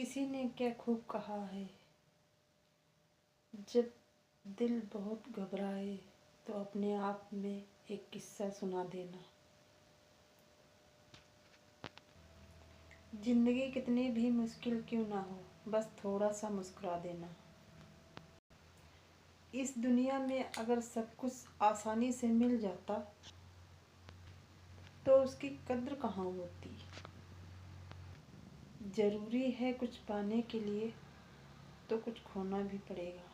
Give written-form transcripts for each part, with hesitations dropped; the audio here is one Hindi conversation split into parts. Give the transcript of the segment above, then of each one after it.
किसी ने क्या खूब कहा है, जब दिल बहुत घबराए तो अपने आप में एक किस्सा सुना देना। जिंदगी कितनी भी मुश्किल क्यों ना हो, बस थोड़ा सा मुस्कुरा देना। इस दुनिया में अगर सब कुछ आसानी से मिल जाता तो उसकी कद्र कहाँ होती। जरूरी है कुछ पाने के लिए तो कुछ खोना भी पड़ेगा।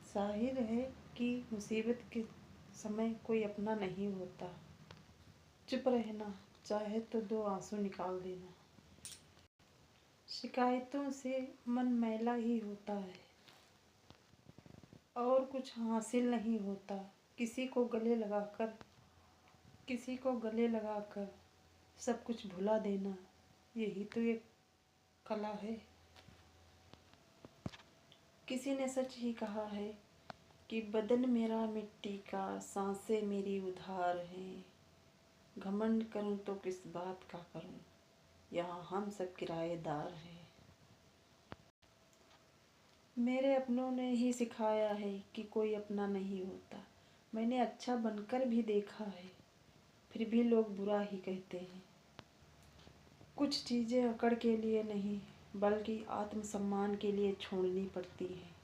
जाहिर है कि मुसीबत के समय कोई अपना नहीं होता। चुप रहना, चाहे तो दो आंसू निकाल देना। शिकायतों से मन मैला ही होता है और कुछ हासिल नहीं होता। किसी को गले लगाकर सब कुछ भुला देना, यही तो एक कला है। किसी ने सच ही कहा है कि बदन मेरा मिट्टी का, सांसें मेरी उधार हैं। घमंड करूं तो किस बात का करूं, यहाँ हम सब किराएदार हैं। मेरे अपनों ने ही सिखाया है कि कोई अपना नहीं होता। मैंने अच्छा बनकर भी देखा है, फिर भी लोग बुरा ही कहते हैं। कुछ चीज़ें अकड़ के लिए नहीं, बल्कि आत्मसम्मान के लिए छोड़नी पड़ती हैं।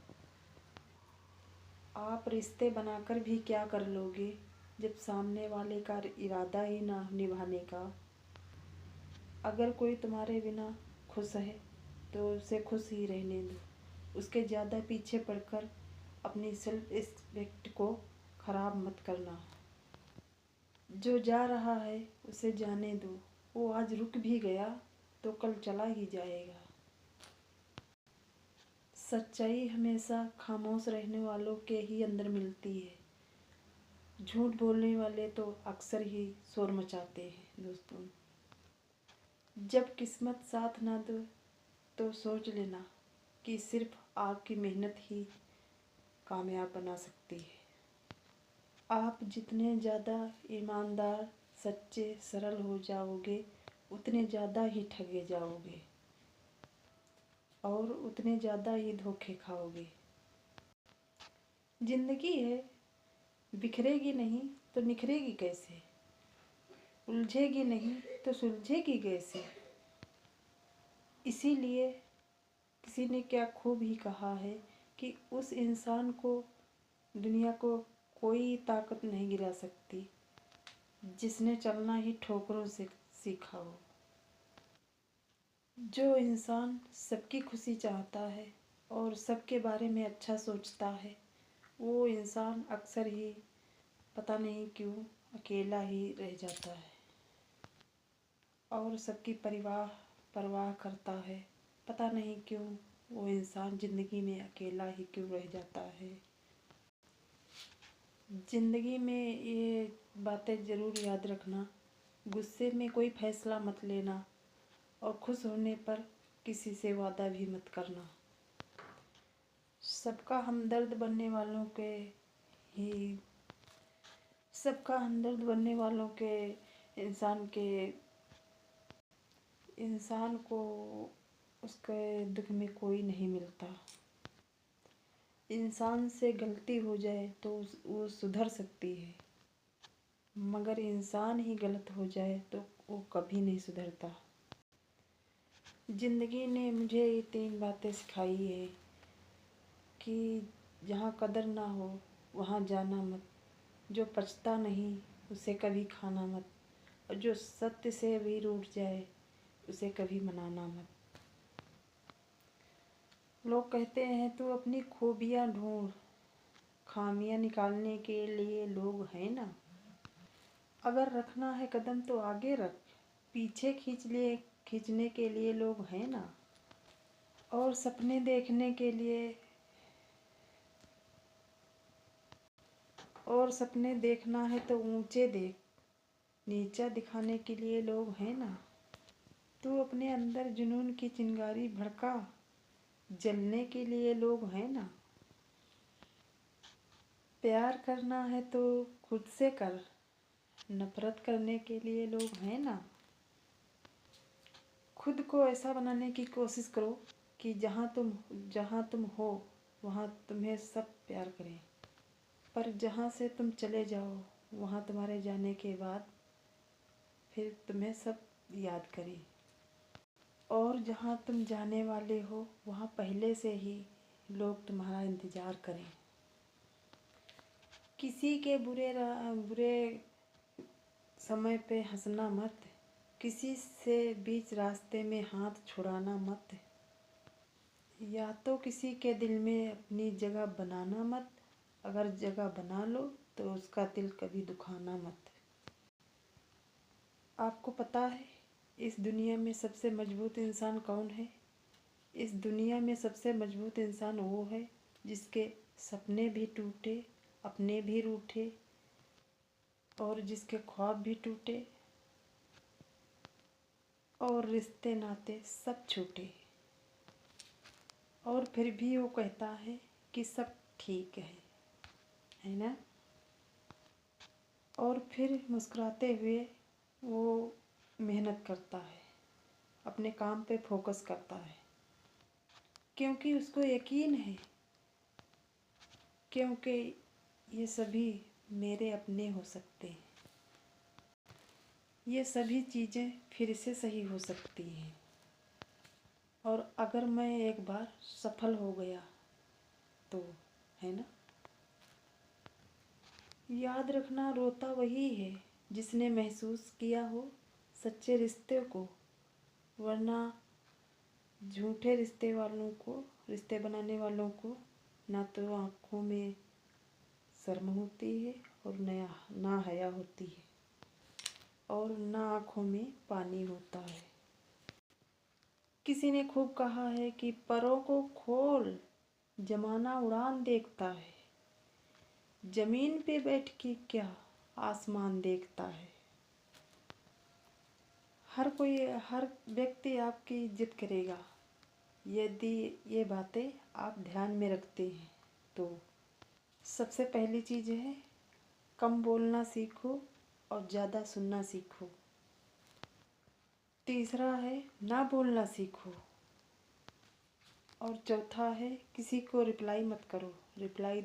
आप रिश्ते बनाकर भी क्या कर लोगे, जब सामने वाले का इरादा ही ना निभाने का। अगर कोई तुम्हारे बिना खुश है तो उसे खुश ही रहने दो। उसके ज़्यादा पीछे पड़कर अपनी सेल्फ रिस्पेक्ट को ख़राब मत करना। जो जा रहा है उसे जाने दो। वो आज रुक भी गया तो कल चला ही जाएगा। सच्चाई हमेशा खामोश रहने वालों के ही अंदर मिलती है। झूठ बोलने वाले तो अक्सर ही शोर मचाते हैं। दोस्तों, जब किस्मत साथ ना दो तो सोच लेना कि सिर्फ आपकी मेहनत ही कामयाब बना सकती है। आप जितने ज़्यादा ईमानदार, सच्चे, सरल हो जाओगे, उतने ज़्यादा ही ठगे जाओगे और उतने ज़्यादा ही धोखे खाओगे। जिंदगी है, बिखरेगी नहीं तो निखरेगी कैसे, उलझेगी नहीं तो सुलझेगी कैसे। इसीलिए किसी ने क्या खूब ही कहा है कि उस इंसान को दुनिया को कोई ताकत नहीं गिरा सकती जिसने चलना ही ठोकरों से सीखा हो। जो इंसान सबकी खुशी चाहता है और सबके बारे में अच्छा सोचता है, वो इंसान अक्सर ही पता नहीं क्यों अकेला ही रह जाता है और सबकी परवाह करता है। पता नहीं क्यों वो इंसान ज़िंदगी में अकेला ही क्यों रह जाता है। ज़िंदगी में ये बातें ज़रूर याद रखना, गुस्से में कोई फैसला मत लेना और खुश होने पर किसी से वादा भी मत करना। सबका हमदर्द बनने वालों के ही सबका हमदर्द बनने वालों के इंसान को उसके दुख में कोई नहीं मिलता। इंसान से गलती हो जाए तो वो सुधर सकती है, मगर इंसान ही गलत हो जाए तो वो कभी नहीं सुधरता। ज़िंदगी ने मुझे ये 3 बातें सिखाई है कि जहाँ कदर ना हो वहाँ जाना मत, जो पचता नहीं उसे कभी खाना मत, और जो सत्य से भी रूठ जाए उसे कभी मनाना मत। लोग कहते हैं तू अपनी खूबियाँ ढूंढ, खामियाँ निकालने के लिए लोग हैं ना। अगर रखना है कदम तो आगे रख, पीछे खींचने के लिए लोग हैं ना। और सपने देखना है तो ऊंचे देख, नीचा दिखाने के लिए लोग हैं ना। तू अपने अंदर जुनून की चिंगारी भड़का, जलने के लिए लोग हैं ना। प्यार करना है तो खुद से कर, नफरत करने के लिए लोग हैं ना। खुद को ऐसा बनाने की कोशिश करो कि जहाँ तुम हो वहाँ तुम्हें सब प्यार करें, पर जहाँ से तुम चले जाओ वहाँ तुम्हारे जाने के बाद फिर तुम्हें सब याद करें। और जहाँ तुम जाने वाले हो वहाँ पहले से ही लोग तुम्हारा इंतज़ार करें। किसी के बुरे समय पे हंसना मत, किसी से बीच रास्ते में हाथ छुड़ाना मत, या तो किसी के दिल में अपनी जगह बनाना मत, अगर जगह बना लो तो उसका दिल कभी दुखाना मत। आपको पता है इस दुनिया में सबसे मजबूत इंसान कौन है? इस दुनिया में सबसे मजबूत इंसान वो है जिसके सपने भी टूटे, अपने भी रूठे और जिसके ख्वाब भी टूटे और रिश्ते नाते सब छूटे, और फिर भी वो कहता है कि सब ठीक है ना? और फिर मुस्कुराते हुए वो मेहनत करता है, अपने काम पे फोकस करता है, क्योंकि उसको यकीन है क्योंकि ये सभी मेरे अपने हो सकते हैं, ये सभी चीज़ें फिर से सही हो सकती हैं, और अगर मैं एक बार सफल हो गया तो, है ना? याद रखना, रोता वही है जिसने महसूस किया हो सच्चे रिश्ते को, वरना झूठे रिश्ते बनाने वालों को ना तो आँखों में शर्म होती है और ना हया होती है और ना आँखों में पानी होता है। किसी ने खूब कहा है कि परों को खोल, जमाना उड़ान देखता है, जमीन पे बैठ के क्या आसमान देखता है। हर व्यक्ति आपकी इज्जत करेगा यदि ये बातें आप ध्यान में रखते हैं तो। सबसे पहली चीज़ है कम बोलना सीखो और ज़्यादा सुनना सीखो। तीसरा है ना बोलना सीखो। और चौथा है किसी को रिप्लाई मत करो, रिप्लाई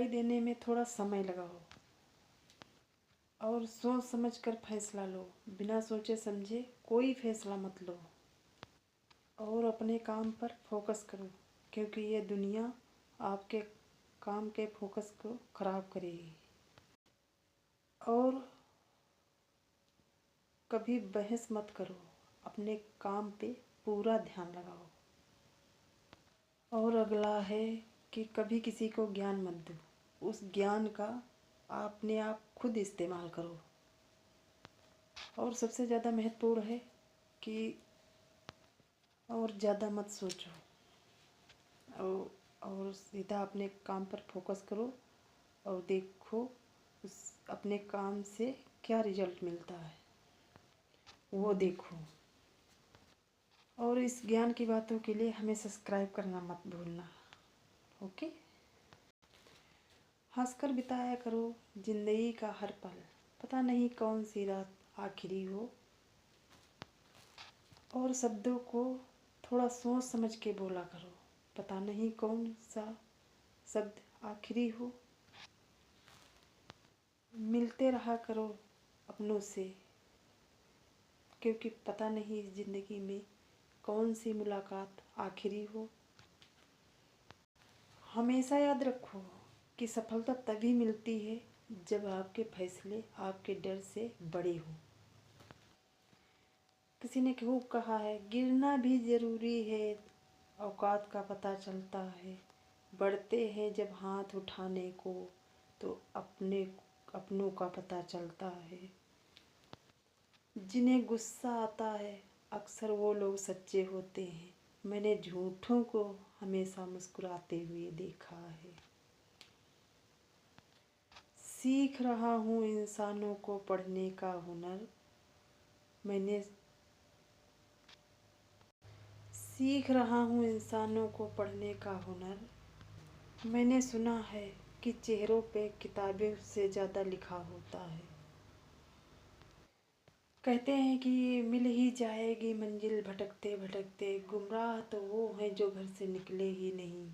देने में थोड़ा समय लगाओ, और सोच समझ कर फैसला लो, बिना सोचे समझे कोई फैसला मत लो, और अपने काम पर फोकस करो, क्योंकि ये दुनिया आपके काम के फोकस को ख़राब करेगी। और कभी बहस मत करो, अपने काम पे पूरा ध्यान लगाओ। और अगला है कि कभी किसी को ज्ञान मत दो, उस ज्ञान का अपने आप खुद इस्तेमाल करो। और सबसे ज़्यादा महत्वपूर्ण है कि और ज़्यादा मत सोचो, और सीधा अपने काम पर फोकस करो और देखो उस अपने काम से क्या रिजल्ट मिलता है वो देखो। और इस ज्ञान की बातों के लिए हमें सब्सक्राइब करना मत भूलना। ओके। हंसकर बिताया करो जिंदगी का हर पल, पता नहीं कौन सी रात आखिरी हो। और शब्दों को थोड़ा सोच समझ के बोला करो, पता नहीं कौन सा शब्द आखिरी हो। मिलते रहा करो अपनों से, क्योंकि पता नहीं इस ज़िंदगी में कौन सी मुलाकात आखिरी हो। हमेशा याद रखो कि सफलता तभी मिलती है जब आपके फैसले आपके डर से बड़े हों। किसी ने खूब कहा है गिरना भी ज़रूरी है, औकात का पता चलता है, बढ़ते हैं जब हाथ उठाने को तो अपनों का पता चलता है। जिन्हें गुस्सा आता है अक्सर वो लोग सच्चे होते हैं, मैंने झूठों को हमेशा मुस्कुराते हुए देखा है। सीख रहा हूँ इंसानों को पढ़ने का हुनर, सीख रहा हूँ इंसानों को पढ़ने का हुनर। मैंने सुना है कि चेहरों पे किताबें से ज़्यादा लिखा होता है। कहते हैं कि मिल ही जाएगी मंजिल भटकते भटकते, गुमराह तो वो हैं जो घर से निकले ही नहीं।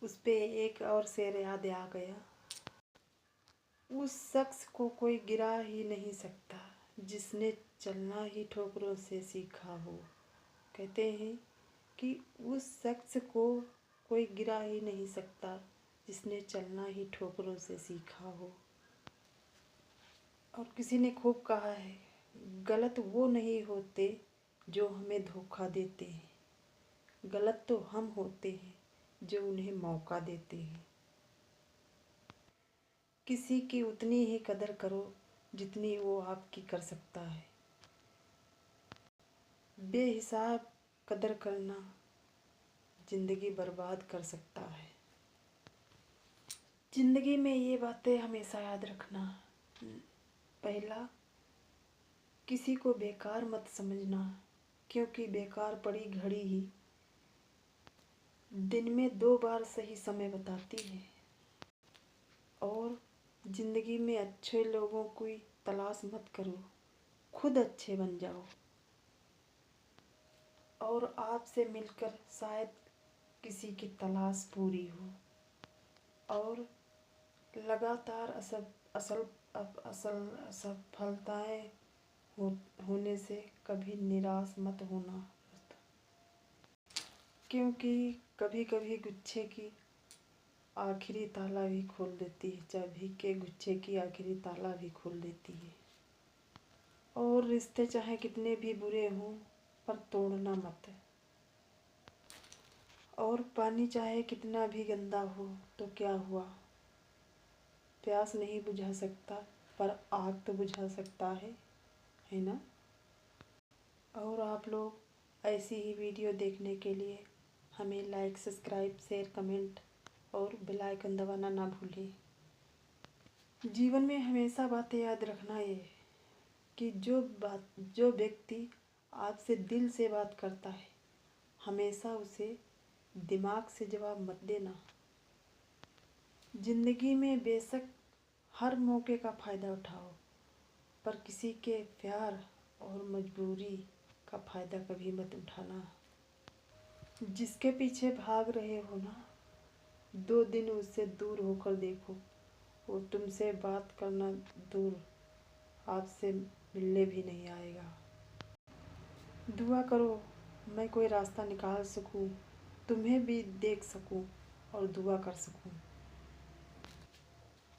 उस पे एक और शेर याद आ गया, उस शख्स को कोई गिरा ही नहीं सकता जिसने चलना ही ठोकरों से सीखा हो। कहते हैं कि उस शख्स को कोई गिरा ही नहीं सकता जिसने चलना ही ठोकरों से सीखा हो। और किसी ने खूब कहा है, गलत वो नहीं होते जो हमें धोखा देते हैं, गलत तो हम होते हैं जो उन्हें मौका देते हैं। किसी की उतनी ही कदर करो जितनी वो आपकी कर सकता है। बेहिसाब कदर करना जिंदगी बर्बाद कर सकता है। जिंदगी में ये बातें हमेशा याद रखना। पहला, किसी को बेकार मत समझना, क्योंकि बेकार पड़ी घड़ी ही दिन में 2 बार सही समय बताती है। और जिंदगी में अच्छे लोगों की तलाश मत करो, खुद अच्छे बन जाओ। और आपसे मिलकर शायद किसी की तलाश पूरी हो। और लगातार असफलताएं होने से कभी निराश मत होना, क्योंकि कभी कभी गुच्छे की आखिरी ताला भी खोल देती है, चाबी के गुच्छे की आखिरी ताला भी खोल देती है। और रिश्ते चाहे कितने भी बुरे हों पर तोड़ना मत। और पानी चाहे कितना भी गंदा हो तो क्या हुआ, प्यास नहीं बुझा सकता पर आग तो बुझा सकता है ना। और आप लोग ऐसी ही वीडियो देखने के लिए हमें लाइक, सब्सक्राइब, शेयर, कमेंट और बेल आइकन दबाना ना भूलें। जीवन में हमेशा बातें याद रखना ये कि जो व्यक्ति आपसे दिल से बात करता है, हमेशा उसे दिमाग से जवाब मत देना। जिंदगी में बेशक हर मौके का फ़ायदा उठाओ, पर किसी के प्यार और मजबूरी का फ़ायदा कभी मत उठाना। जिसके पीछे भाग रहे हो ना, 2 दिन उससे दूर होकर देखो, वो तुमसे बात करना दूर, आपसे मिलने भी नहीं आएगा। दुआ करो मैं कोई रास्ता निकाल सकूं, तुम्हें भी देख सकूं और दुआ कर सकूं।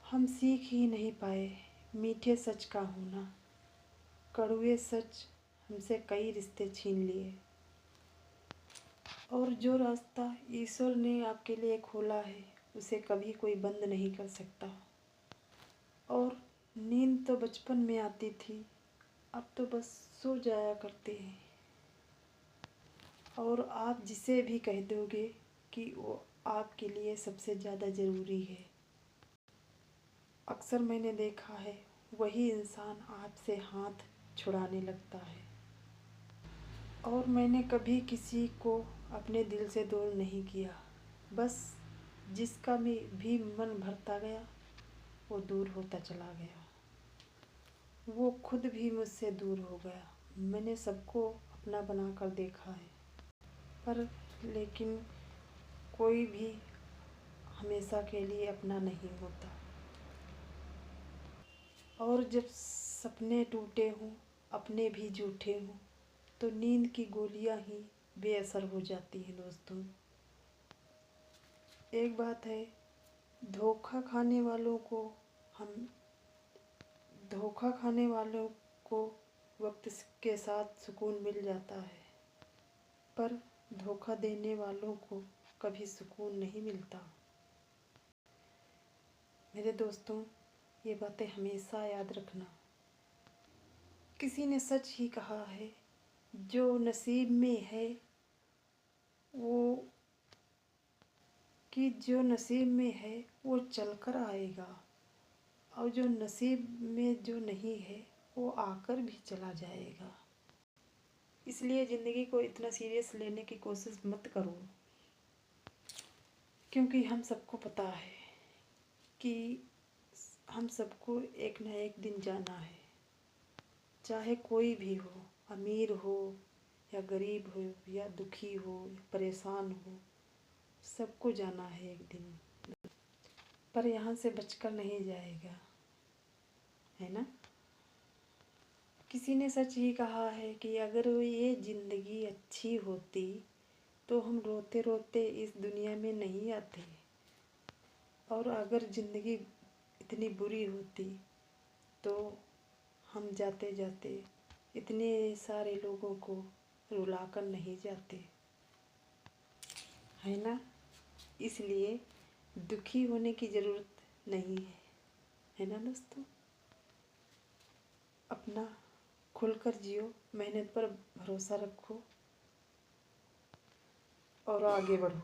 हम सीख ही नहीं पाए मीठे सच का होना, कड़वे सच हमसे कई रिश्ते छीन लिए। और जो रास्ता ईश्वर ने आपके लिए खोला है उसे कभी कोई बंद नहीं कर सकता। और नींद तो बचपन में आती थी, अब तो बस सो जाया करते हैं। और आप जिसे भी कह दोगे कि वो आपके लिए सबसे ज़्यादा ज़रूरी है, अक्सर मैंने देखा है वही इंसान आपसे हाथ छुड़ाने लगता है। और मैंने कभी किसी को अपने दिल से दूर नहीं किया, बस जिसका भी मन भरता गया वो दूर होता चला गया, वो खुद भी मुझसे दूर हो गया। मैंने सबको अपना बनाकर देखा है, पर लेकिन कोई भी हमेशा के लिए अपना नहीं होता। और जब सपने टूटे हों, अपने भी झूठे हों, तो नींद की गोलियां ही बेअसर हो जाती हैं दोस्तों। एक बात है, धोखा खाने वालों को हम धोखा खाने वालों को वक्त के साथ सुकून मिल जाता है, पर धोखा देने वालों को कभी सुकून नहीं मिलता। मेरे दोस्तों, ये बातें हमेशा याद रखना। किसी ने सच ही कहा है, जो नसीब में है वो जो नसीब में है वो चल कर आएगा, और जो नसीब में जो नहीं है वो आकर भी चला जाएगा। इसलिए ज़िंदगी को इतना सीरियस लेने की कोशिश मत करो, क्योंकि हम सबको पता है कि हम सबको एक न एक दिन जाना है। चाहे कोई भी हो, अमीर हो या गरीब हो या दुखी हो या परेशान हो, सबको जाना है एक दिन, पर यहाँ से बचकर नहीं जाएगा, है ना। किसी ने सच ही कहा है कि अगर ये ज़िंदगी अच्छी होती तो हम रोते रोते इस दुनिया में नहीं आते, और अगर ज़िंदगी इतनी बुरी होती तो हम जाते जाते इतने सारे लोगों को रुलाकर नहीं जाते, है ना। इसलिए दुखी होने की ज़रूरत नहीं है ना दोस्तों। अपना खुलकर जियो, मेहनत पर भरोसा रखो और आगे बढ़ो।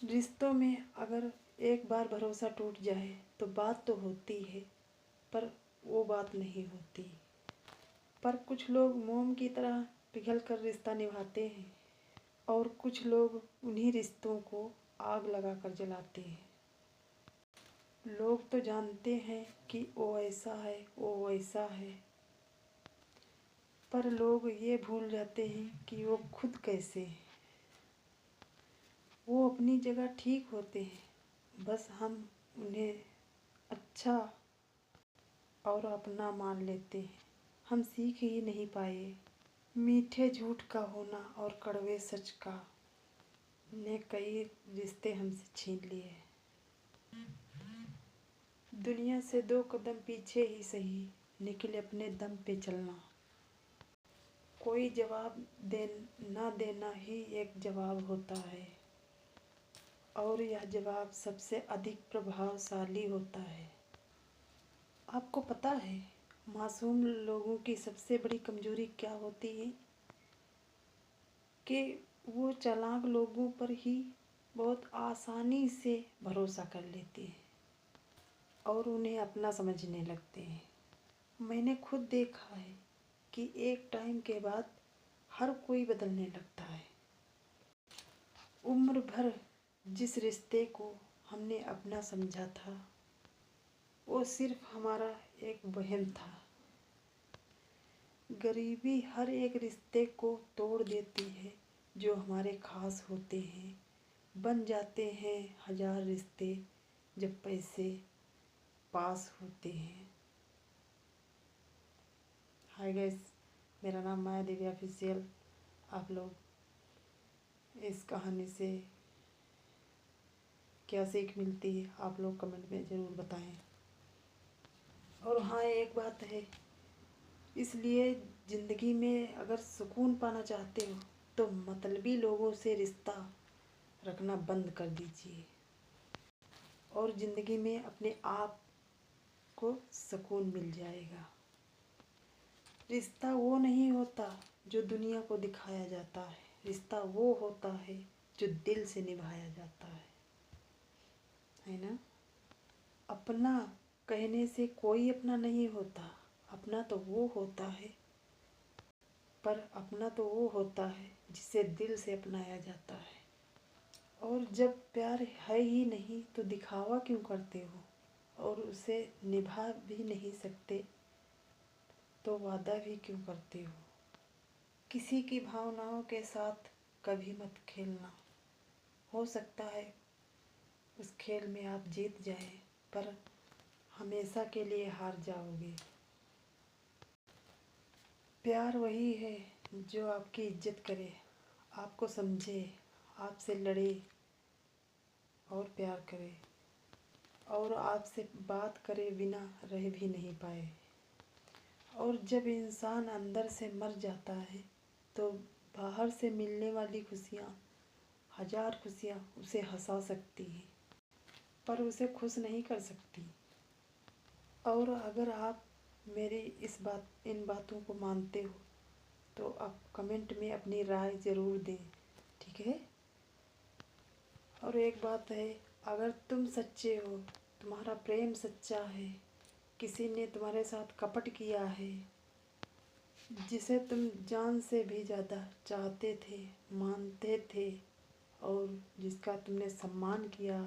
रिश्तों में अगर एक बार भरोसा टूट जाए तो बात तो होती है, पर वो बात नहीं होती। पर कुछ लोग मोम की तरह पिघल कर रिश्ता निभाते हैं और कुछ लोग उन्हीं रिश्तों को आग लगाकर जलाते हैं। लोग तो जानते हैं कि वो ऐसा है, वो वैसा है, पर लोग ये भूल जाते हैं कि वो खुद कैसे हैं। वो अपनी जगह ठीक होते हैं, बस हम उन्हें अच्छा और अपना मान लेते हैं। हम सीख ही नहीं पाए। मीठे झूठ का होना और कड़वे सच का ने कई रिश्ते हमसे छीन लिए। दुनिया से 2 कदम पीछे ही सही, लेकिन अपने दम पे चलना। कोई जवाब ना देना ही एक जवाब होता है, और यह जवाब सबसे अधिक प्रभावशाली होता है। आपको पता है मासूम लोगों की सबसे बड़ी कमजोरी क्या होती है? कि वो चालाक लोगों पर ही बहुत आसानी से भरोसा कर लेते हैं और उन्हें अपना समझने लगते हैं। मैंने खुद देखा है कि एक टाइम के बाद हर कोई बदलने लगता है। उम्र भर जिस रिश्ते को हमने अपना समझा था, वो सिर्फ हमारा एक वहम था। गरीबी हर एक रिश्ते को तोड़ देती है जो हमारे खास होते हैं। बन जाते हैं हजार रिश्ते जब पैसे पास होते हैं। हाय गाइस, मेरा नाम माया देवी ऑफिशियल। आप लोग इस कहानी से क्या सीख मिलती है, आप लोग कमेंट में ज़रूर बताएं। और हाँ, एक बात है, इसलिए ज़िंदगी में अगर सुकून पाना चाहते हो तो मतलबी लोगों से रिश्ता रखना बंद कर दीजिए और ज़िंदगी में अपने आप को सुकून मिल जाएगा। रिश्ता वो नहीं होता जो दुनिया को दिखाया जाता है, रिश्ता वो होता है जो दिल से निभाया जाता है ना। अपना कहने से कोई अपना नहीं होता, अपना तो वो होता है, पर अपना तो वो होता है जिसे दिल से अपनाया जाता है। और जब प्यार है ही नहीं तो दिखावा क्यों करते हो, और उसे निभा भी नहीं सकते तो वादा भी क्यों करते हो। किसी की भावनाओं के साथ कभी मत खेलना। हो सकता है उस खेल में आप जीत जाएं, पर हमेशा के लिए हार जाओगे। प्यार वही है जो आपकी इज्जत करे, आपको समझे, आपसे लड़े और प्यार करे, और आपसे बात करे बिना रह भी नहीं पाए। और जब इंसान अंदर से मर जाता है तो बाहर से मिलने वाली खुशियाँ, हजार खुशियाँ उसे हंसा सकती हैं, पर उसे खुश नहीं कर सकती। और अगर आप मेरी इन बातों को मानते हो तो आप कमेंट में अपनी राय ज़रूर दें, ठीक है। और एक बात है, अगर तुम सच्चे हो, तुम्हारा प्रेम सच्चा है, किसी ने तुम्हारे साथ कपट किया है, जिसे तुम जान से भी ज़्यादा चाहते थे, मानते थे, और जिसका तुमने सम्मान किया,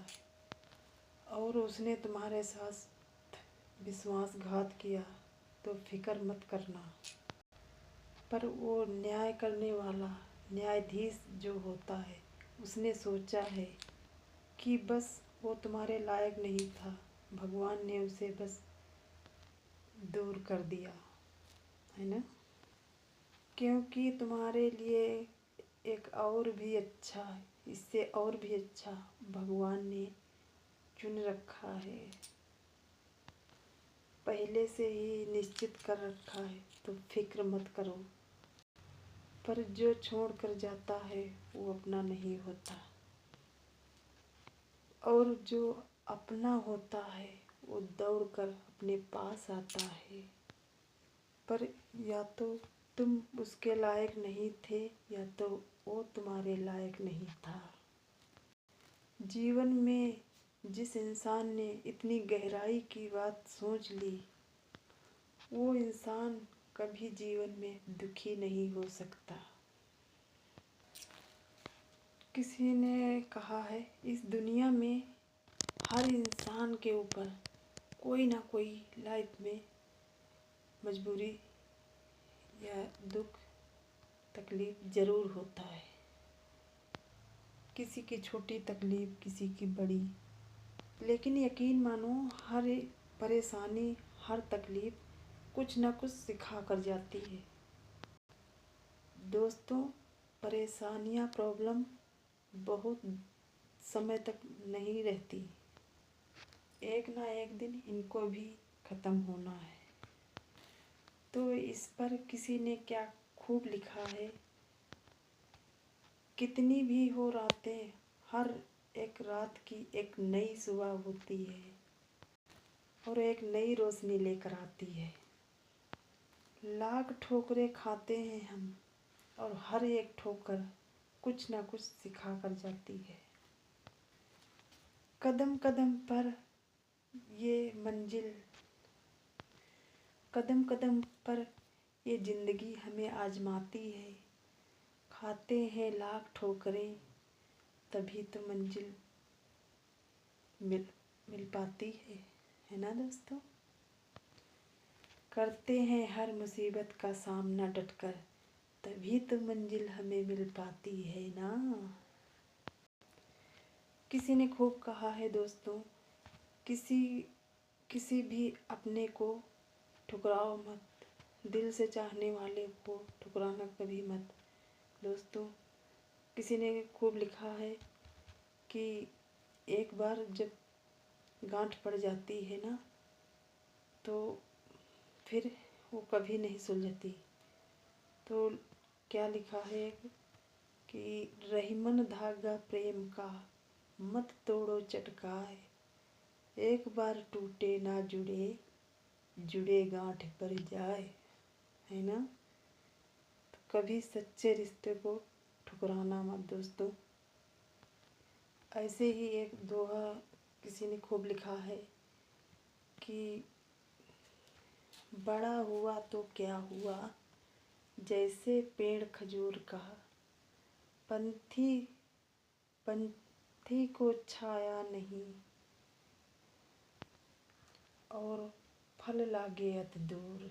और उसने तुम्हारे साथ विश्वासघात किया, तो फिक्र मत करना। पर वो न्याय करने वाला न्यायाधीश जो होता है, उसने सोचा है कि बस वो तुम्हारे लायक नहीं था, भगवान ने उसे बस दूर कर दिया, है ना। क्योंकि तुम्हारे लिए एक और भी अच्छा, इससे और भी अच्छा भगवान ने चुन रखा है, पहले से ही निश्चित कर रखा है, तो फिक्र मत करो। पर जो छोड़ कर जाता है वो अपना नहीं होता, और जो अपना होता है वो दौड़ कर अपने पास आता है। पर या तो तुम उसके लायक नहीं थे, या तो वो तुम्हारे लायक नहीं था। जीवन में जिस इंसान ने इतनी गहराई की बात सोच ली, वो इंसान कभी जीवन में दुखी नहीं हो सकता। किसी ने कहा है, इस दुनिया में हर इंसान के ऊपर कोई ना कोई लाइफ में मजबूरी या दुख तकलीफ ज़रूर होता है। किसी की छोटी तकलीफ, किसी की बड़ी, लेकिन यकीन मानो हर परेशानी, हर तकलीफ कुछ ना कुछ सिखा कर जाती है। दोस्तों, परेशानियाँ, प्रॉब्लम बहुत समय तक नहीं रहती, एक ना एक दिन इनको भी ख़त्म होना है। तो इस पर किसी ने क्या खूब लिखा है, कितनी भी हो रातें, हर एक रात की एक नई सुबह होती है और एक नई रोशनी लेकर आती है। लाख ठोकरें खाते हैं हम, और हर एक ठोकर कुछ ना कुछ सिखा कर जाती है। कदम कदम पर ये मंजिल, कदम कदम पर ये ज़िंदगी हमें आजमाती है। खाते हैं लाख ठोकरें, तभी तो मंजिल मिल पाती है ना दोस्तों। करते हैं हर मुसीबत का सामना डटकर, तभी तो मंजिल हमें मिल पाती है ना। किसी ने खूब कहा है दोस्तों, किसी भी अपने को ठुकराओ मत, दिल से चाहने वाले को ठुकराना कभी मत। दोस्तों, किसी ने खूब लिखा है कि एक बार जब गांठ पड़ जाती है ना, तो फिर वो कभी नहीं सुलझती। तो क्या लिखा है कि रहीमन धागा प्रेम का, मत तोड़ो चटकाए, एक बार टूटे ना जुड़े, जुड़े गांठ पर जाए, है ना। तो कभी सच्चे रिश्ते को ठुकराना मत दोस्तों। ऐसे ही एक दोहा किसी ने खूब लिखा है कि बड़ा हुआ तो क्या हुआ, जैसे पेड़ खजूर का, पंथी को छाया नहीं, और फल लागे अति दूर।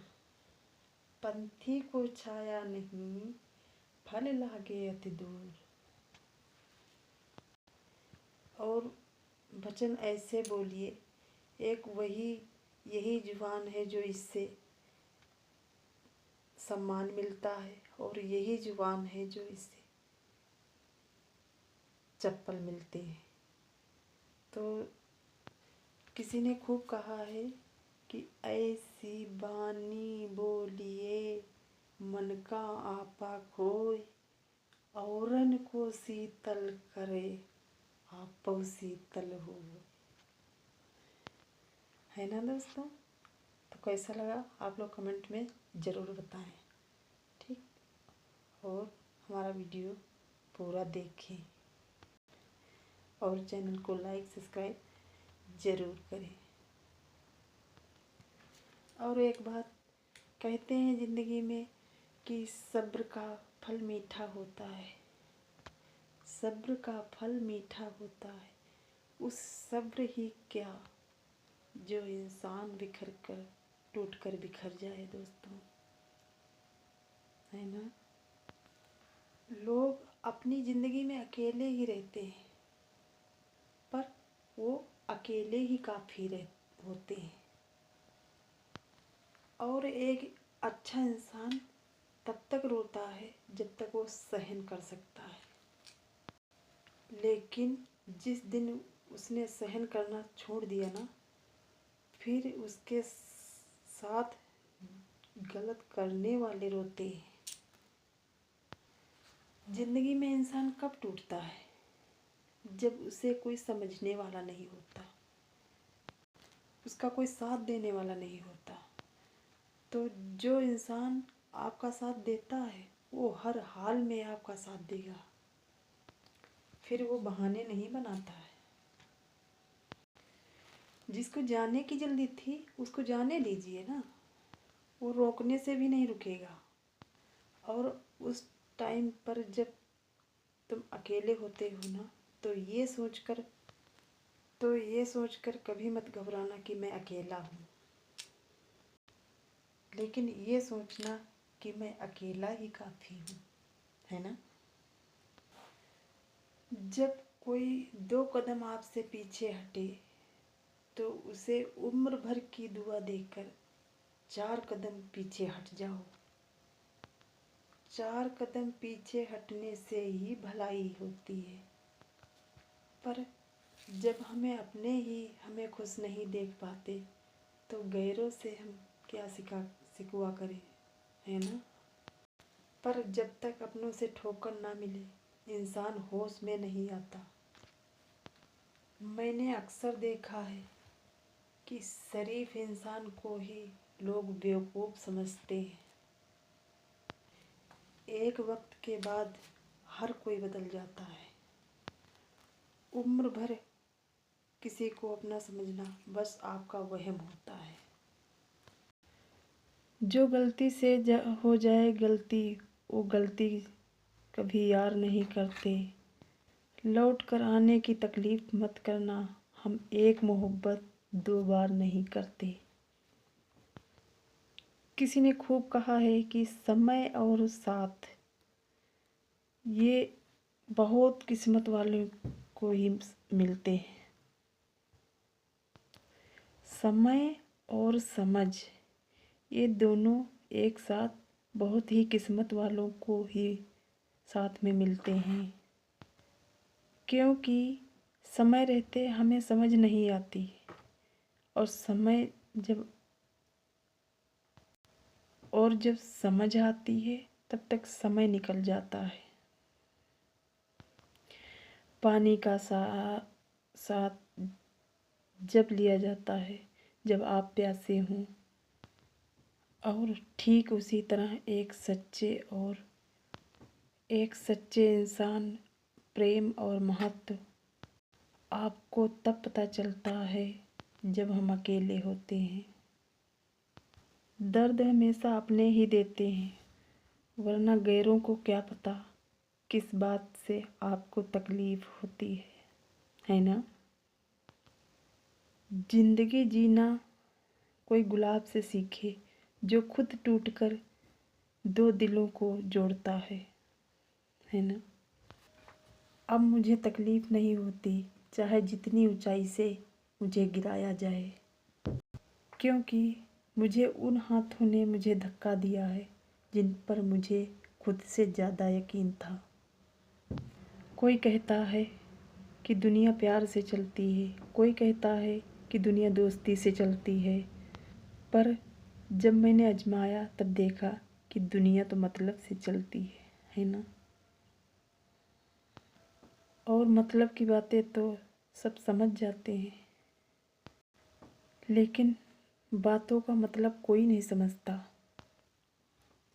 पंथी को छाया नहीं, फल लागे अति दूर। और वचन ऐसे बोलिए, एक यही जुबान है जो इससे सम्मान मिलता है, और यही जुबान है जो इससे चप्पल मिलती है। तो किसी ने खूब कहा है कि ऐसी बानी बोलिए, मन का आपा खोए, औरन को शीतल करे, आपो शीतल हो, है ना दोस्तों। तो कैसा लगा आप लोग कमेंट में ज़रूर बताएं, ठीक। और हमारा वीडियो पूरा देखें, और चैनल को लाइक सब्सक्राइब ज़रूर करें। और एक बात कहते हैं ज़िंदगी में कि सब्र का फल मीठा होता है, सब्र का फल मीठा होता है। उस सब्र ही क्या जो इंसान बिखर कर टूट कर बिखर जाए दोस्तों, है ना। लोग अपनी ज़िंदगी में अकेले ही रहते हैं, पर वो अकेले ही काफ़ी होते हैं। और एक अच्छा इंसान तब तक रोता है जब तक वो सहन कर सकता है, लेकिन जिस दिन उसने सहन करना छोड़ दिया ना, फिर उसके साथ गलत करने वाले रोते हैं। जिंदगी में इंसान कब टूटता है? जब उसे कोई समझने वाला नहीं होता, उसका कोई साथ देने वाला नहीं होता। तो जो इंसान आपका साथ देता है वो हर हाल में आपका साथ देगा, फिर वो बहाने नहीं बनाता है। जिसको जाने की जल्दी थी उसको जाने दीजिए ना, वो रोकने से भी नहीं रुकेगा। और उस टाइम पर जब तुम अकेले होते हो ना, तो ये सोचकर कभी मत घबराना कि मैं अकेला हूँ, लेकिन ये सोचना कि मैं अकेला ही काफ़ी हूँ, है ना। जब कोई 2 कदम आपसे पीछे हटे तो उसे उम्र भर की दुआ देकर 4 कदम पीछे हट जाओ। 4 कदम पीछे हटने से ही भलाई होती है। पर जब हमें खुश नहीं देख पाते तो गैरों से हम क्या सिकवा करें, है ना। पर जब तक अपनों से ठोकर ना मिले इंसान होश में नहीं आता। मैंने अक्सर देखा है कि शरीफ इंसान को ही लोग बेवकूफ़ समझते हैं। एक वक्त के बाद हर कोई बदल जाता है। उम्र भर किसी को अपना समझना बस आपका वहम होता है। जो गलती से हो जाए गलती, वो गलती कभी यार नहीं करते। लौट कर आने की तकलीफ़ मत करना, हम एक मोहब्बत 2 बार नहीं करते। किसी ने खूब कहा है कि समय और साथ ये बहुत किस्मत वालों को ही मिलते हैं। समय और समझ ये दोनों एक साथ बहुत ही किस्मत वालों को ही साथ में मिलते हैं, क्योंकि समय रहते हमें समझ नहीं आती और जब समझ आती है तब तक समय निकल जाता है। पानी का साथ जब लिया जाता है जब आप प्यासे हों, और ठीक उसी तरह एक सच्चे इंसान प्रेम और महत्व आपको तब पता चलता है जब हम अकेले होते हैं। दर्द हमेशा अपने ही देते हैं, वरना गैरों को क्या पता किस बात से आपको तकलीफ़ होती है ना। जिंदगी जीना कोई गुलाब से सीखे जो खुद टूटकर 2 दिलों को जोड़ता है ना। अब मुझे तकलीफ़ नहीं होती चाहे जितनी ऊंचाई से मुझे गिराया जाए, क्योंकि मुझे उन हाथों ने मुझे धक्का दिया है जिन पर मुझे खुद से ज़्यादा यकीन था। कोई कहता है कि दुनिया प्यार से चलती है, कोई कहता है कि दुनिया दोस्ती से चलती है, पर जब मैंने आजमाया तब देखा कि दुनिया तो मतलब से चलती है ना। और मतलब की बातें तो सब समझ जाते हैं, लेकिन बातों का मतलब कोई नहीं समझता।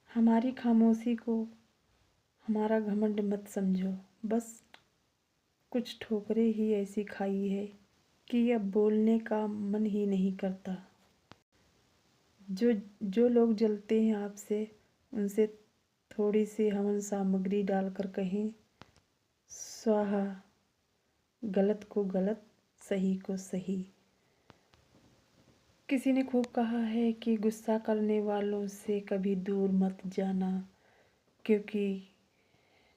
हमारी खामोशी को हमारा घमंड मत समझो, बस कुछ ठोकरें ही ऐसी खाई है कि अब बोलने का मन ही नहीं करता। जो लोग जलते हैं आपसे, उनसे थोड़ी सी हवन सामग्री डालकर कहें स्वाहा, गलत को गलत, सही को सही। किसी ने खूब कहा है कि गुस्सा करने वालों से कभी दूर मत जाना, क्योंकि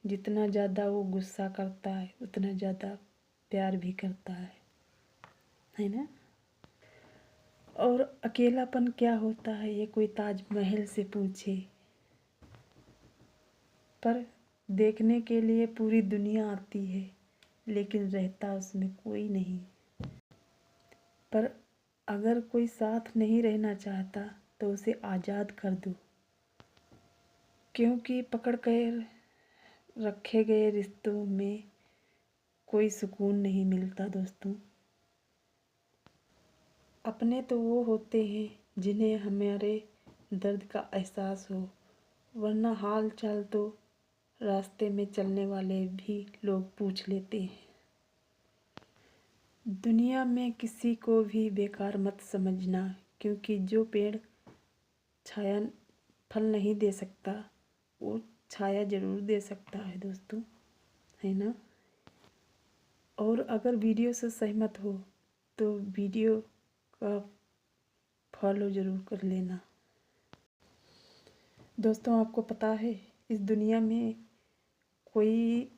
जितना ज़्यादा वो गुस्सा करता है उतना ज़्यादा प्यार भी करता है ना। और अकेलापन क्या होता है ये कोई ताजमहल से पूछे, पर देखने के लिए पूरी दुनिया आती है लेकिन रहता उसमें कोई नहीं। पर अगर कोई साथ नहीं रहना चाहता तो उसे आज़ाद कर दो, क्योंकि पकड़ कर रखे गए रिश्तों में कोई सुकून नहीं मिलता दोस्तों। अपने तो वो होते हैं जिन्हें हमारे दर्द का एहसास हो, वरना हाल चाल तो रास्ते में चलने वाले भी लोग पूछ लेते हैं। दुनिया में किसी को भी बेकार मत समझना, क्योंकि जो पेड़ छाया फल नहीं दे सकता वो छाया ज़रूर दे सकता है दोस्तों, है ना। और अगर वीडियो से सहमत हो तो वीडियो का फॉलो ज़रूर कर लेना। दोस्तों आपको पता है इस दुनिया में कोई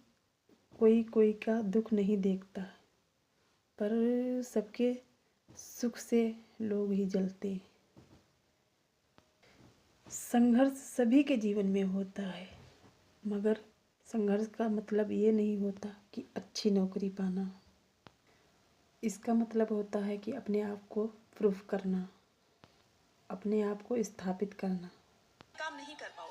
कोई का दुख नहीं देखता, पर सबके सुख से लोग ही जलते हैं। संघर्ष सभी के जीवन में होता है, मगर संघर्ष का मतलब ये नहीं होता कि अच्छी नौकरी पाना। इसका मतलब होता है कि अपने आप को प्रूफ करना, अपने आप को स्थापित करना। काम नहीं कर पाओगे।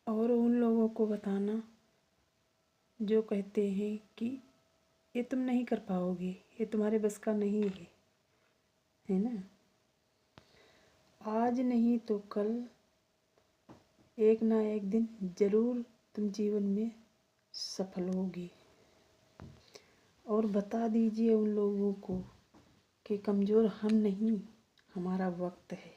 और उन लोगों को बताना जो कहते हैं कि ये तुम नहीं कर पाओगे, ये तुम्हारे बस का नहीं है ना। आज नहीं तो कल एक ना एक दिन ज़रूर तुम जीवन में सफल होगी। और बता दीजिए उन लोगों को कि कमज़ोर हम नहीं, हमारा वक्त है।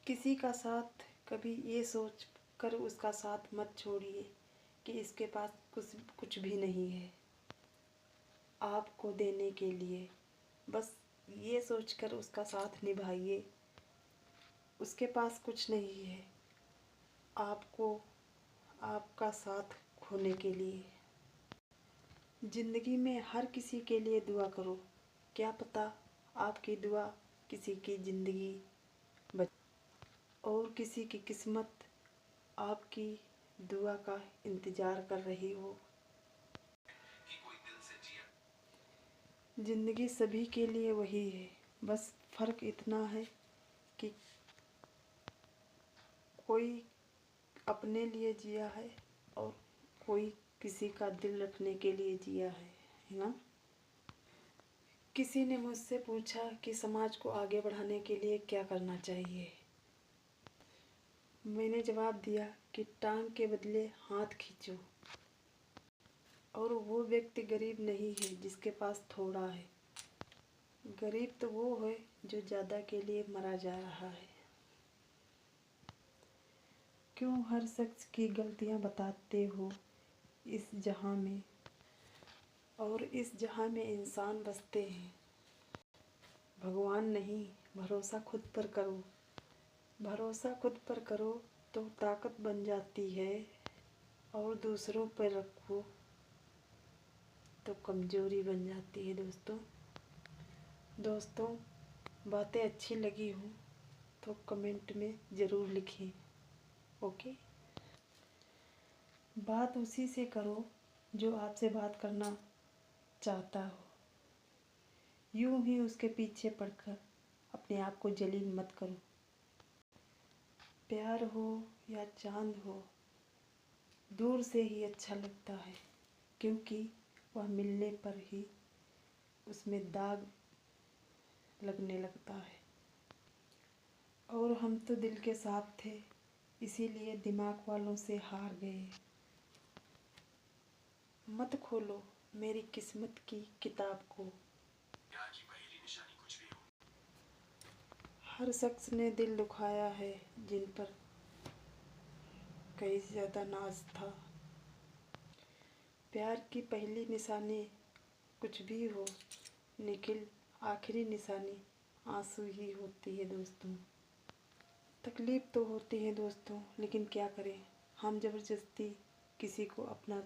किसी का साथ कभी ये सोच कर उसका साथ मत छोड़िए कि इसके पास कुछ भी नहीं है आपको देने के लिए। बस ये सोचकर उसका साथ निभाइए, उसके पास कुछ नहीं है आपको आपका साथ खोने के लिए। ज़िंदगी में हर किसी के लिए दुआ करो, क्या पता आपकी दुआ किसी की ज़िंदगी और किसी की किस्मत आपकी दुआ का इंतज़ार कर रही हो। ज़िंदगी सभी के लिए वही है, बस फ़र्क इतना है कि कोई अपने लिए जिया है और कोई किसी का दिल रखने के लिए जिया है ना। किसी ने मुझसे पूछा कि समाज को आगे बढ़ाने के लिए क्या करना चाहिए। मैंने जवाब दिया कि टांग के बदले हाथ खींचो। और वो व्यक्ति गरीब नहीं है जिसके पास थोड़ा है, गरीब तो वो है जो ज़्यादा के लिए मरा जा रहा है। क्यों हर शख्स की गलतियाँ बताते हो इस जहां में, और इस जहां में इंसान बसते हैं, भगवान नहीं। भरोसा खुद पर करो, भरोसा खुद पर करो तो ताकत बन जाती है, और दूसरों पर रखो तो कमज़ोरी बन जाती है। दोस्तों बातें अच्छी लगी हो तो कमेंट में ज़रूर लिखें। ओके, बात उसी से करो जो आपसे बात करना चाहता हो, यूं ही उसके पीछे पड़कर अपने आप को जलील मत करो। प्यार हो या चांद हो, दूर से ही अच्छा लगता है, क्योंकि वह मिलने पर ही उसमें दाग लगने लगता है। और हम तो दिल के साथ थे, इसीलिए दिमाग वालों से हार गए। मत खोलो मेरी किस्मत की किताब को। हर शख्स ने दिल दुखाया है जिन पर कहीं ज़्यादा नाज था। प्यार की पहली निशानी कुछ भी हो, लेकिन आखिरी निशानी आंसू ही होती है दोस्तों। तकलीफ़ तो होती है दोस्तों, लेकिन क्या करें, हम ज़बरदस्ती किसी को अपना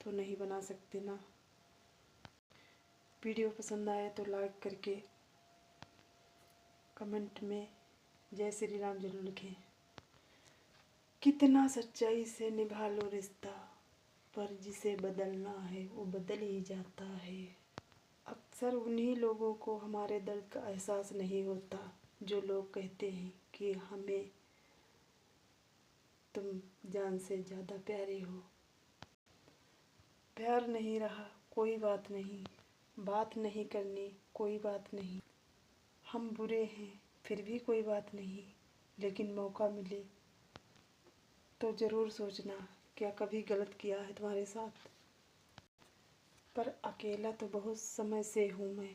तो नहीं बना सकते ना। वीडियो पसंद आए तो लाइक करके कमेंट में जय श्री राम जरूर लिखें। कितना सच्चाई से निभा लो रिश्ता, पर जिसे बदलना है वो बदल ही जाता है। अक्सर उन्हीं लोगों को हमारे दर्द का एहसास नहीं होता जो लोग कहते हैं कि हमें तुम जान से ज़्यादा प्यारे हो। प्यार नहीं रहा कोई बात नहीं, बात नहीं करनी कोई बात नहीं, हम बुरे हैं फिर भी कोई बात नहीं, लेकिन मौका मिले तो ज़रूर सोचना क्या कभी गलत किया है तुम्हारे साथ। पर अकेला तो बहुत समय से हूँ मैं,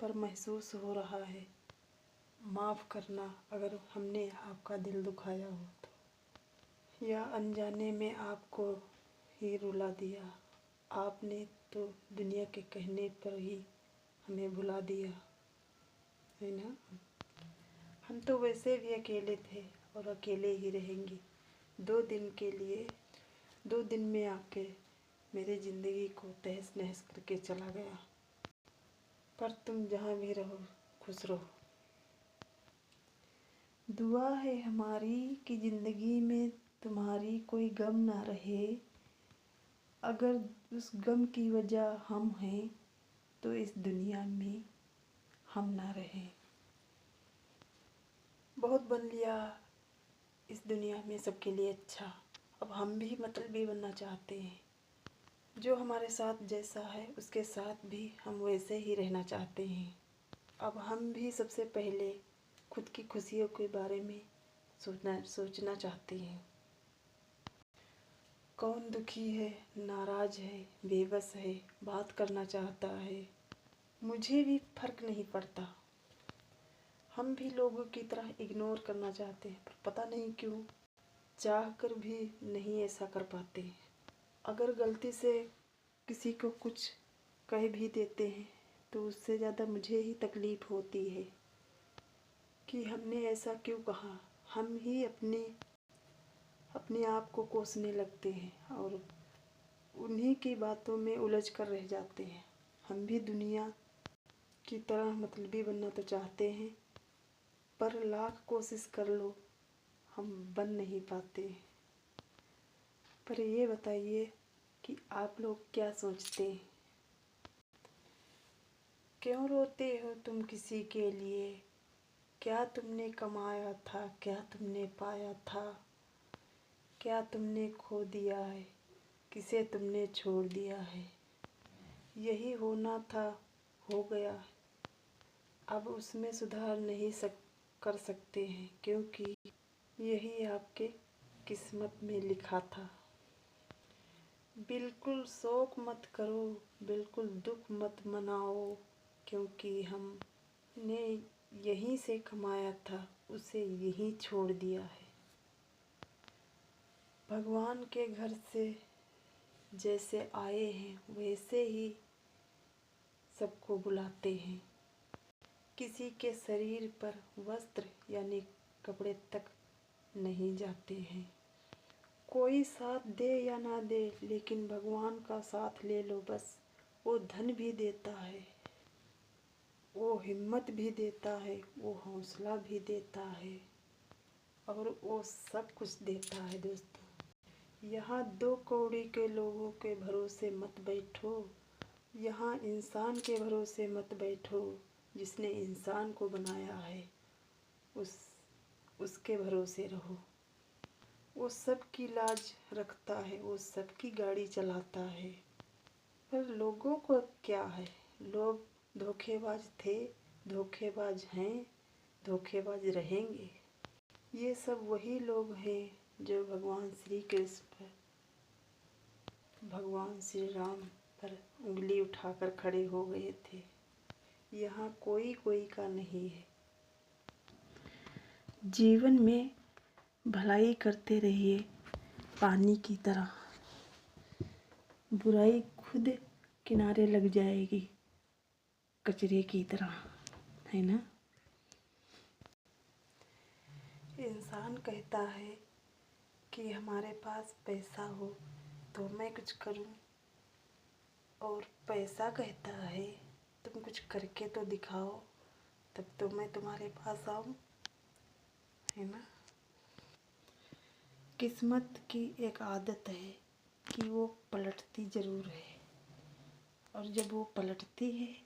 पर महसूस हो रहा है। माफ़ करना अगर हमने आपका दिल दुखाया हो तो, या अनजाने में आपको ही रुला दिया। आपने तो दुनिया के कहने पर ही हमें भुला दिया है ना। हम तो वैसे भी अकेले थे और अकेले ही रहेंगे। 2 दिन के लिए 2 दिन में आके मेरी ज़िंदगी को तहस नहस करके चला गया। पर तुम जहाँ भी रहो खुश रहो। दुआ है हमारी कि ज़िंदगी में तुम्हारी कोई गम ना रहे। अगर उस गम की वजह हम हैं तो इस दुनिया में हम ना रहें। बहुत बन लिया इस दुनिया में सबके लिए अच्छा, अब हम भी मतलबी बनना चाहते हैं। जो हमारे साथ जैसा है उसके साथ भी हम वैसे ही रहना चाहते हैं। अब हम भी सबसे पहले खुद की खुशियों के बारे में सोचना चाहते हैं। कौन दुखी है, नाराज़ है, बेबस है, बात करना चाहता है, मुझे भी फर्क नहीं पड़ता। हम भी लोगों की तरह इग्नोर करना चाहते हैं, पर पता नहीं क्यों चाह कर भी नहीं ऐसा कर पाते। अगर गलती से किसी को कुछ कह भी देते हैं तो उससे ज़्यादा मुझे ही तकलीफ़ होती है कि हमने ऐसा क्यों कहा। हम ही अपने आप को कोसने लगते हैं और उन्हीं की बातों में उलझ कर रह जाते हैं। हम भी दुनिया की तरह मतलबी बनना तो चाहते हैं, पर लाख कोशिश कर लो हम बन नहीं पाते। पर ये बताइए कि आप लोग क्या सोचते हैं? क्यों रोते हो तुम किसी के लिए? क्या तुमने कमाया था, क्या तुमने पाया था, क्या तुमने खो दिया है, किसे तुमने छोड़ दिया है? यही होना था हो गया, अब उसमें सुधार नहीं कर सकते हैं, क्योंकि यही आपके किस्मत में लिखा था। बिल्कुल शोक मत करो, बिल्कुल दुख मत मनाओ, क्योंकि हमने यहीं से कमाया था, उसे यहीं छोड़ दिया है। भगवान के घर से जैसे आए हैं वैसे ही सबको बुलाते हैं। किसी के शरीर पर वस्त्र यानी कपड़े तक नहीं जाते हैं। कोई साथ दे या ना दे, लेकिन भगवान का साथ ले लो बस। वो धन भी देता है, वो हिम्मत भी देता है, वो हौसला भी देता है और वो सब कुछ देता है दोस्तों। यहाँ 2 कौड़ी के लोगों के भरोसे मत बैठो, यहाँ इंसान के भरोसे मत बैठो। जिसने इंसान को बनाया है उसके भरोसे रहो। वो सबकी लाज रखता है, वो सबकी गाड़ी चलाता है। पर लोगों को क्या है, लोग धोखेबाज थे, धोखेबाज हैं, धोखेबाज रहेंगे। ये सब वही लोग हैं जो भगवान श्री कृष्ण, भगवान श्री राम पर उंगली उठाकर खड़े हो गए थे। यहाँ कोई का नहीं है। जीवन में भलाई करते रहिए पानी की तरह। बुराई खुद किनारे लग जाएगी कचरे की तरह, है ना। इंसान कहता है कि हमारे पास पैसा हो तो मैं कुछ करूं, और पैसा कहता है तुम कुछ करके तो दिखाओ तब तो मैं तुम्हारे पास आऊं, है ना। किस्मत की एक आदत है कि वो पलटती ज़रूर है, और जब वो पलटती है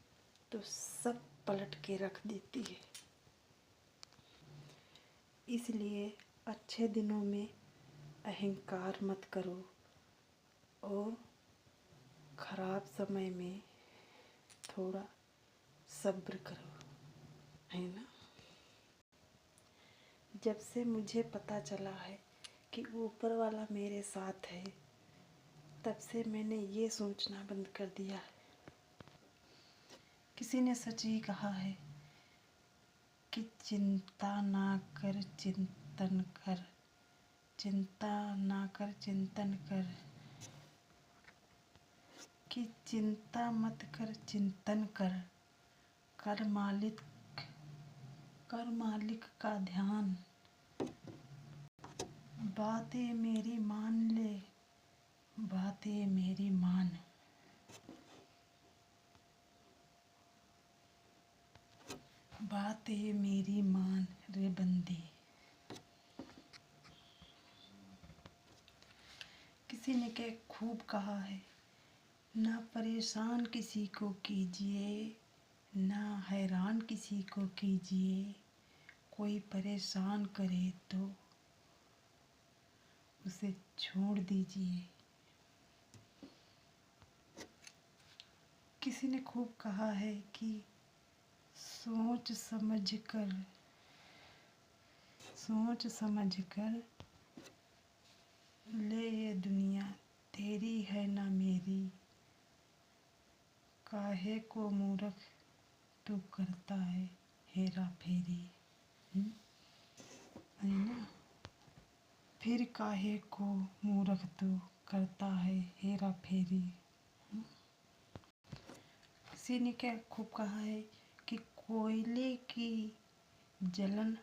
तो सब पलट के रख देती है। इसलिए अच्छे दिनों में अहंकार मत करो, और ख़राब समय में थोड़ा सब्र करो, है ना। जब से मुझे पता चला है कि ऊपर वाला मेरे साथ है, तब से मैंने ये सोचना बंद कर दिया है। किसी ने सच ही कहा है कि चिंता ना कर चिंतन कर, चिंता ना कर चिंतन कर, कि चिंता मत कर चिंतन कर, कर मालिक का ध्यान, बातें मेरी मान ले, बातें मेरी मान, बातें मेरी मान रे बंदे। किसी ने क्या खूब कहा है, ना परेशान किसी को कीजिए, ना हैरान किसी को कीजिए, कोई परेशान करे तो उसे छोड़ दीजिए। किसी ने खूब कहा है कि सोच समझ कर ले ये दुनिया, तेरी है ना मेरी, काहे को मूर्ख तू करता है हेरा फेरी, है ना। फिर काहे को मूर्ख तू करता है हेरा फेरी। किसी ने क्या खूब कहा है कि कोयले की जलन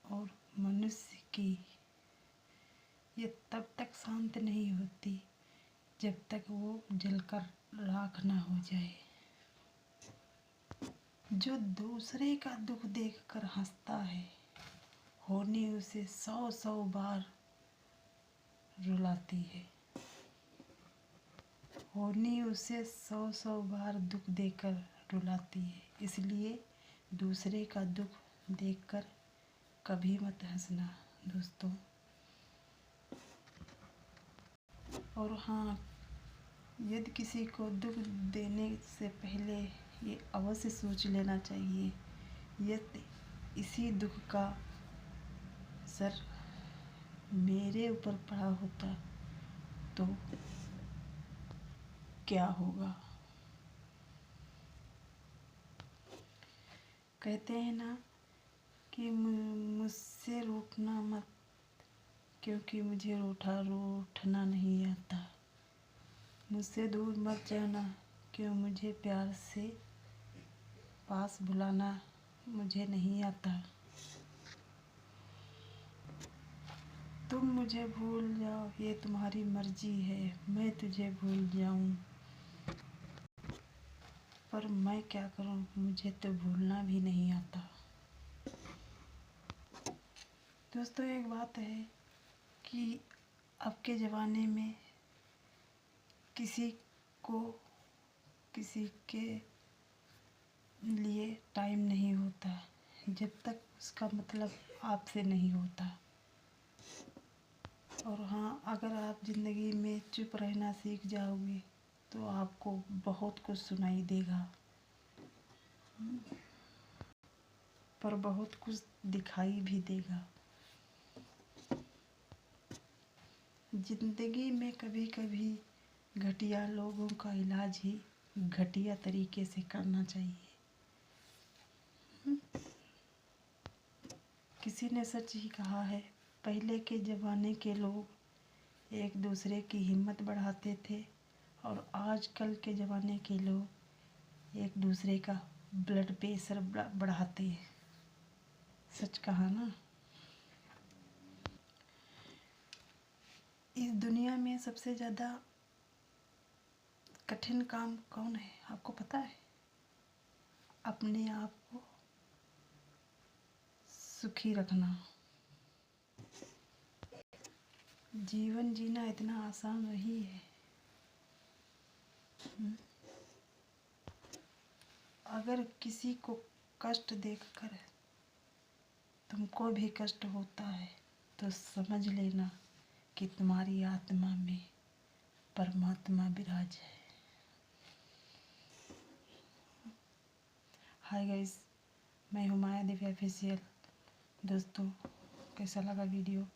और मनुष्य की ये तब तक शांत नहीं होती जब तक वो जलकर राख ना हो जाए। जो दूसरे का दुख देखकर हंसता है, होनी उसे 100 बार रुलाती है, होनी उसे 100 बार दुख देकर रुलाती है। इसलिए दूसरे का दुख देखकर कभी मत हंसना दोस्तों। और हाँ, यदि किसी को दुख देने से पहले ये अवश्य सोच लेना चाहिए, यदि इसी दुख का असर मेरे ऊपर पड़ा होता तो क्या होगा। कहते हैं ना कि मुझसे रूठना मत, क्योंकि मुझे रूठना नहीं आता। मुझसे दूर मत जाना, क्यों मुझे प्यार से पास बुलाना मुझे नहीं आता। तुम मुझे भूल जाओ ये तुम्हारी मर्जी है, मैं तुझे भूल जाऊं, पर मैं क्या करूं, मुझे तो भूलना भी नहीं आता। दोस्तों, एक बात है कि अब के ज़माने में किसी को किसी के लिए टाइम नहीं होता जब तक उसका मतलब आपसे नहीं होता। और हाँ, अगर आप ज़िंदगी में चुप रहना सीख जाओगे तो आपको बहुत कुछ सुनाई देगा, पर बहुत कुछ दिखाई भी देगा। ज़िंदगी में कभी कभी घटिया लोगों का इलाज ही घटिया तरीके से करना चाहिए। किसी ने सच ही कहा है, पहले के ज़माने के लोग एक दूसरे की हिम्मत बढ़ाते थे और आजकल के ज़माने के लोग एक दूसरे का ब्लड प्रेशर बढ़ाते हैं। सच कहा ना। इस दुनिया में सबसे ज़्यादा कठिन काम कौन है आपको पता है? अपने आप को सुखी रखना। जीवन जीना इतना आसान नहीं है। अगर किसी को कष्ट देखकर तुमको भी कष्ट होता है तो समझ लेना कि तुम्हारी आत्मा में परमात्मा विराज है। हाय गाइस, मैं हूँ माया दिव्या ऑफिशियल। दोस्तों, कैसा लगा वीडियो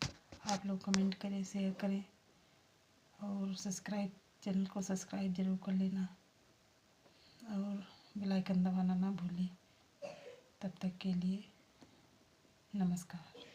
आप लोग कमेंट करें, शेयर करें और चैनल को सब्सक्राइब ज़रूर कर लेना और बेल आइकन दबाना ना भूलें। तब तक के लिए नमस्कार।